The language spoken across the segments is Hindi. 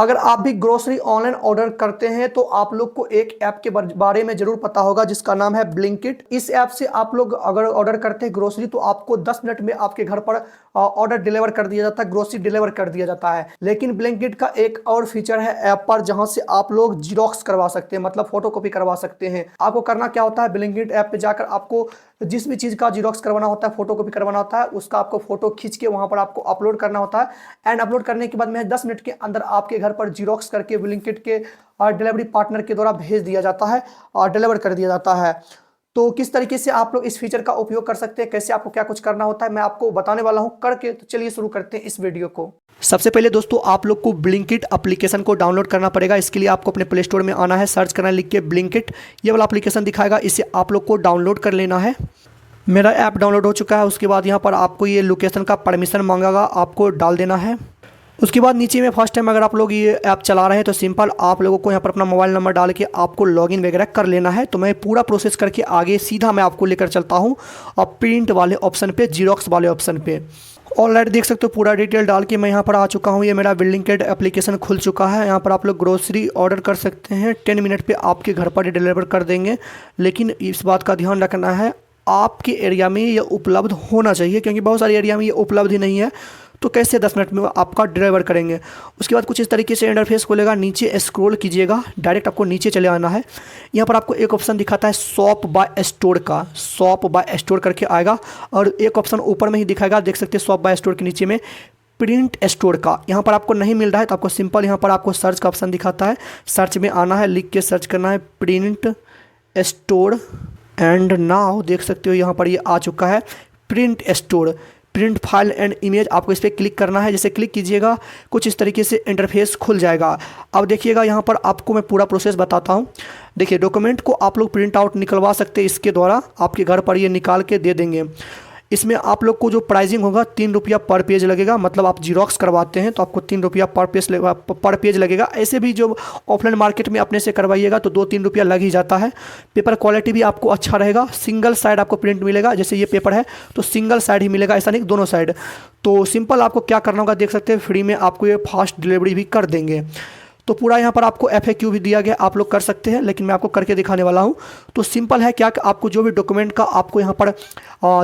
अगर आप भी ग्रोसरी ऑनलाइन ऑर्डर करते हैं तो आप लोग को एक ऐप के बारे में जरूर पता होगा जिसका नाम है ब्लिंकिट। इस ऐप से आप लोग अगर ऑर्डर करते हैं ग्रोसरी तो आपको 10 मिनट में आपके घर पर ऑर्डर डिलीवर कर दिया जाता है, ग्रोसरी डिलीवर कर दिया जाता है। लेकिन ब्लिंकिट का एक और फीचर है ऐप पर जहां से आप लोग जीरोक्स करवा सकते हैं, मतलब फोटोकॉपी करवा सकते हैं। आपको करना क्या होता है, ब्लिंकिट ऐप पे जाकर आपको जिस भी चीज का जीरोक्स करवाना होता है, फोटोकॉपी करवाना होता है, उसका आपको फोटो खींच के वहां पर आपको अपलोड करना होता है। एंड अपलोड करने के बाद में 10 मिनट के अंदर आपके घर पर जीरोक्स करके ब्लिंकिट के डिलीवरी पार्टनर के द्वारा भेज दिया जाता है और डिलीवर कर दिया जाता है। तो किस तरीके से आप लोग इस फीचर का उपयोग कर सकते हैं, कैसे आपको क्या कुछ करना होता है, मैं आपको बताने वाला हूं करके। तो चलिए शुरू करते हैं इस वीडियो को। सबसे पहले दोस्तों आप लोग को ब्लिंकिट एप्लीकेशन को डाउनलोड करना पड़ेगा। इसके लिए आपको अपने प्ले स्टोर में आना है, सर्च करना लिख के ब्लिंकिट, ये वाला एप्लीकेशन दिखाएगा, इसे आप लोग को डाउनलोड कर लेना है। मेरा ऐप डाउनलोड हो चुका है। उसके बाद यहाँ पर आपको ये लोकेशन का परमिशन मांगेगा, आपको डाल देना है। उसके बाद नीचे में फर्स्ट टाइम अगर आप लोग ये ऐप चला रहे हैं तो सिंपल आप लोगों को यहाँ पर अपना मोबाइल नंबर डाल के आपको लॉगिन वगैरह कर लेना है। तो मैं पूरा प्रोसेस करके आगे सीधा मैं आपको लेकर चलता हूँ और प्रिंट वाले ऑप्शन पे, जीरोक्स वाले ऑप्शन पे। ऑलराइट, देख सकते हो पूरा डिटेल डाल के मैं यहाँ पर आ चुका हूँ। ये मेरा ब्लिंकिट एप्लीकेशन खुल चुका है। यहाँ पर आप लोग ग्रोसरी ऑर्डर कर सकते हैं, 10 मिनट पे आपके घर पर डिलीवर कर देंगे। लेकिन इस बात का ध्यान रखना है आपके एरिया में ये उपलब्ध होना चाहिए, क्योंकि बहुत सारे एरिया में ये उपलब्ध ही नहीं है। तो कैसे 10 मिनट में आपका डिलीवर करेंगे। उसके बाद कुछ इस तरीके से इंटरफेस खुलेगा, नीचे स्क्रॉल कीजिएगा, डायरेक्ट आपको नीचे चले आना है। यहाँ पर आपको एक ऑप्शन दिखाता है शॉप बाय स्टोर का, शॉप बाय स्टोर करके आएगा और एक ऑप्शन ऊपर में ही दिखाएगा, देख सकते हैं शॉप बाय स्टोर के नीचे में प्रिंट स्टोर का। यहाँ पर आपको नहीं मिल रहा है तो आपको सिंपल यहाँ पर आपको सर्च का ऑप्शन दिखाता है, सर्च में आना है, लिख के सर्च करना है प्रिंट स्टोर। एंड नाउ देख सकते हो यहाँ पर ये आ चुका है print store, print file and image. आपको इस पर क्लिक करना है। जैसे क्लिक कीजिएगा कुछ इस तरीके से इंटरफेस खुल जाएगा। अब देखिएगा यहाँ पर आपको मैं पूरा प्रोसेस बताता हूँ। देखिए डॉक्यूमेंट को आप लोग प्रिंट आउट निकलवा सकते हैं, इसके द्वारा आपके घर पर ये निकाल के दे देंगे। इसमें आप लोग को जो प्राइसिंग होगा 3 रुपया पर पेज लगेगा, मतलब आप जीरोक्स करवाते हैं तो आपको 3 रुपया पर पेज लगेगा। ऐसे भी जो ऑफलाइन मार्केट में अपने से करवाइएगा तो 2-3 रुपया लग ही जाता है। पेपर क्वालिटी भी आपको अच्छा रहेगा, सिंगल साइड आपको प्रिंट मिलेगा। जैसे ये पेपर है तो सिंगल साइड ही मिलेगा, ऐसा नहीं दोनों साइड। तो सिंपल आपको क्या करना होगा, देख सकते हैं फ्री में आपको ये फास्ट डिलीवरी भी कर देंगे। तो पूरा यहाँ पर आपको FAQ भी दिया गया, आप लोग कर सकते हैं, लेकिन मैं आपको करके दिखाने वाला हूँ। तो सिंपल है क्या कि आपको जो भी डॉक्यूमेंट का आपको यहाँ पर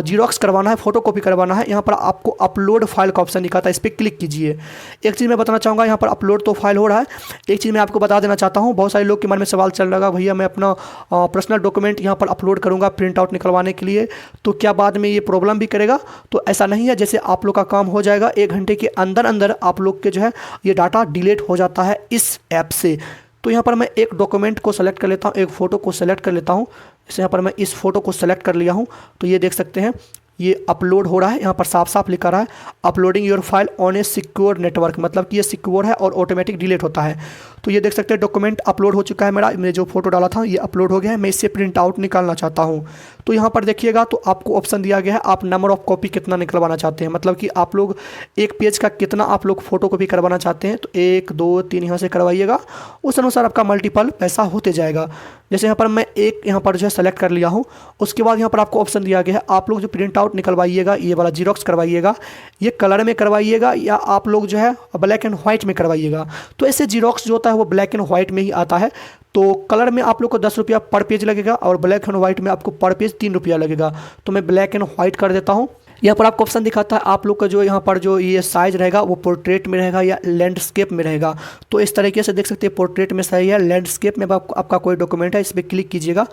जीरोक्स करवाना है, फोटोकॉपी करवाना है, यहाँ पर आपको अपलोड फाइल का ऑप्शन दिखाता है, इस पर क्लिक कीजिए। एक चीज़ मैं बताना चाहूँगा, यहाँ पर अपलोड तो फाइल हो रहा है। एक चीज़ मैं आपको बता देना चाहता हूँ, बहुत सारे लोग के मन में सवाल चल रहा है, भैया मैं अपना पर्सनल डॉक्यूमेंट यहाँ पर अपलोड करूँगा प्रिंट आउट निकलवाने के लिए, तो क्या बाद में ये प्रॉब्लम भी करेगा? तो ऐसा नहीं है। जैसे आप लोग का काम हो जाएगा 1 घंटे के अंदर अंदर आप लोग के जो है ये डाटा डिलीट हो जाता है इस ऐप से। तो यहाँ पर मैं एक डॉक्यूमेंट को सेलेक्ट कर लेता हूँ, एक फ़ोटो को सेलेक्ट कर लेता हूँ। जैसे यहाँ पर मैं इस फोटो को सेलेक्ट कर लिया हूँ, तो ये देख सकते हैं ये अपलोड हो रहा है। यहाँ पर साफ साफ लिखा रहा है uploading your file on A secure network, मतलब कि ये सिक्योर है और ऑटोमेटिक डिलीट होता है। तो ये देख सकते हैं डॉक्यूमेंट अपलोड हो चुका है मेरा, मैंने जो फोटो डाला था ये अपलोड हो गया है। मैं इससे प्रिंट आउट निकालना चाहता हूँ। तो यहाँ पर देखिएगा तो आपको ऑप्शन दिया गया है आप नंबर ऑफ कॉपी कितना निकलवाना चाहते हैं, मतलब कि आप लोग एक पेज का कितना आप लोग फोटो कॉपी करवाना चाहते हैं। तो 1 2 3 यहाँ से करवाइएगा, उस अनुसार आपका मल्टीपल पैसा होते जाएगा। जैसे यहाँ पर मैं एक यहाँ पर जो है सेलेक्ट कर लिया हूँ। उसके बाद यहाँ पर आपको ऑप्शन दिया गया है आप लोग जो प्रिंट आउट निकलवाइएगा, ये वाला जीरोक्स करवाइएगा, ये कलर में करवाइएगा या आप लोग जो है ब्लैक एंड व्हाइट में करवाइएगा। तो ऐसे जीरोक्स जो होता है वो ब्लैक एंड व्हाइट में ही आता है। तो कलर में आप लोग को 10 रुपया पर पेज लगेगा और ब्लैक एंड व्हाइट में आपको पर पेज 3 रुपया लगेगा। तो मैं ब्लैक एंड व्हाइट कर देता हूँ। यहाँ पर आपको ऑप्शन दिखाता है आप लोग का जो यहाँ पर जो ये साइज रहेगा वो पोर्ट्रेट में रहेगा या लैंडस्केप में रहेगा। तो इस तरीके से देख सकते हैं पोर्ट्रेट में सही है, लैंडस्केप में आपका कोई डॉक्यूमेंट है इस पर क्लिक कीजिएगा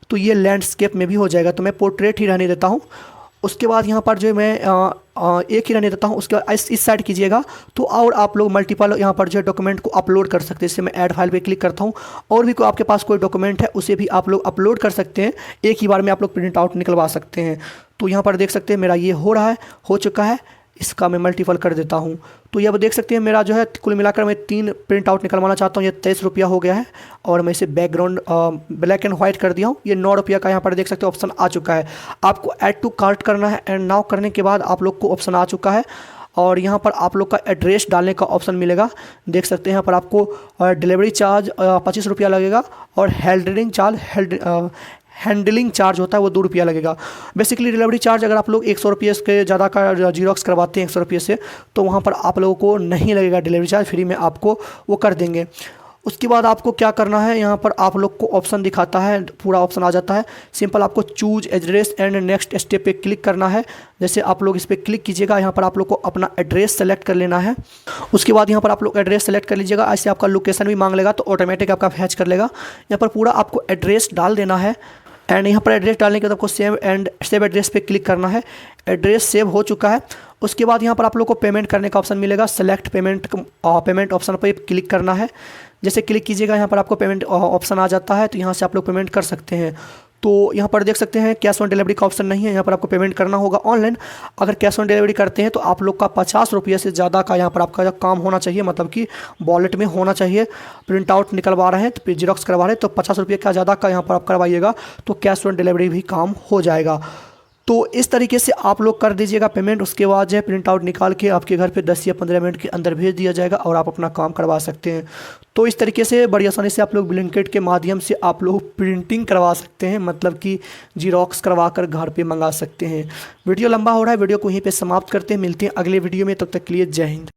तो ये लैंडस्केप में भी हो जाएगा। तो मैं पोर्ट्रेट ही रहने देता हूँ। उसके बाद यहाँ पर जो मैं एक ही रहने देता हूँ। उसके बाद इस साइड कीजिएगा तो और आप लोग मल्टीपल यहाँ पर जो है डॉक्यूमेंट को अपलोड कर सकते हैं। इससे मैं ऐड फाइल पे क्लिक करता हूँ और भी कोई आपके पास कोई डॉक्यूमेंट है उसे भी आप लोग अपलोड कर सकते हैं, एक ही बार में आप लोग प्रिंट आउट निकलवा सकते हैं। तो यहाँ पर देख सकते हैं मेरा ये हो रहा है, हो चुका है। इसका मैं मल्टीपल कर देता हूँ तो ये अब देख सकते हैं मेरा जो है कुल मिलाकर मैं 3 प्रिंट आउट निकलवाना चाहता हूँ। ये 23 रुपया हो गया है और मैं इसे बैकग्राउंड ब्लैक एंड व्हाइट कर दिया हूँ। ये 9 रुपया का यहाँ पर देख सकते हो ऑप्शन आ चुका है। आपको ऐड टू कार्ट करना है एंड नाउ करने के बाद आप लोग को ऑप्शन आ चुका है और यहाँ पर आप लोग का एड्रेस डालने का ऑप्शन मिलेगा। देख सकते हैं यहाँ पर आपको डिलीवरी चार्ज 25 रुपया लगेगा और हैंडलिंग चार्ज हैंडलिंग चार्ज होता है वो 2 रुपया लगेगा। बेसिकली डिलीवरी चार्ज अगर आप लोग 100 रुपये के ज़्यादा का जीरोक्स करवाते हैं 100 रुपये से, तो वहाँ पर आप लोगों को नहीं लगेगा डिलीवरी चार्ज, फ्री में आपको वो कर देंगे। उसके बाद आपको क्या करना है, यहाँ पर आप लोग को ऑप्शन दिखाता है, पूरा ऑप्शन आ जाता है। सिंपल आपको choose address and next step पे क्लिक करना है। जैसे आप लोग इस पर क्लिक कीजिएगा, यहाँ पर आप लोग को अपना एड्रेस सेलेक्ट कर लेना है। उसके बाद यहाँ पर आप लोग एड्रेस सेलेक्ट कर लीजिएगा। ऐसे आपका लोकेशन भी मांग लेगा तो ऑटोमेटिक आपका फैच कर लेगा। यहाँ पर पूरा आपको एड्रेस डाल देना है एंड यहाँ पर एड्रेस डालने के बाद आपको सेव एड्रेस पे क्लिक करना है। एड्रेस सेव हो चुका है। उसके बाद यहाँ पर आप लोग को पेमेंट करने का ऑप्शन मिलेगा। सेलेक्ट पेमेंट ऑप्शन पर क्लिक करना है। जैसे क्लिक कीजिएगा यहाँ पर आपको पेमेंट ऑप्शन आ जाता है, तो यहाँ से आप लोग पेमेंट कर सकते हैं। तो यहाँ पर देख सकते हैं कैश ऑन डिलीवरी का ऑप्शन नहीं है, यहाँ पर आपको पेमेंट करना होगा ऑनलाइन। अगर कैश ऑन डिलीवरी करते हैं तो आप लोग का 50 रुपये से ज़्यादा का यहाँ पर आपका काम होना चाहिए, मतलब कि वॉलेट में होना चाहिए। प्रिंट आउट निकलवा रहे हैं तो जीरोक्स करवा रहे हैं तो 50 रुपये का ज़्यादा का यहाँ पर आप करवाइएगा तो कैश ऑन डिलीवरी भी काम हो जाएगा। तो इस तरीके से आप लोग कर दीजिएगा पेमेंट। उसके बाद जो है प्रिंट आउट निकाल के आपके घर पे 10 या 15 मिनट के अंदर भेज दिया जाएगा और आप अपना काम करवा सकते हैं। तो इस तरीके से बड़ी आसानी से आप लोग ब्लिंकिट के माध्यम से आप लोग प्रिंटिंग करवा सकते हैं, मतलब कि जीरोक्स करवा कर घर पे मंगा सकते हैं। वीडियो लंबा हो रहा है, वीडियो को यहीं पे समाप्त करते हैं। मिलते हैं अगले वीडियो में, तब तक के लिए जय हिंद।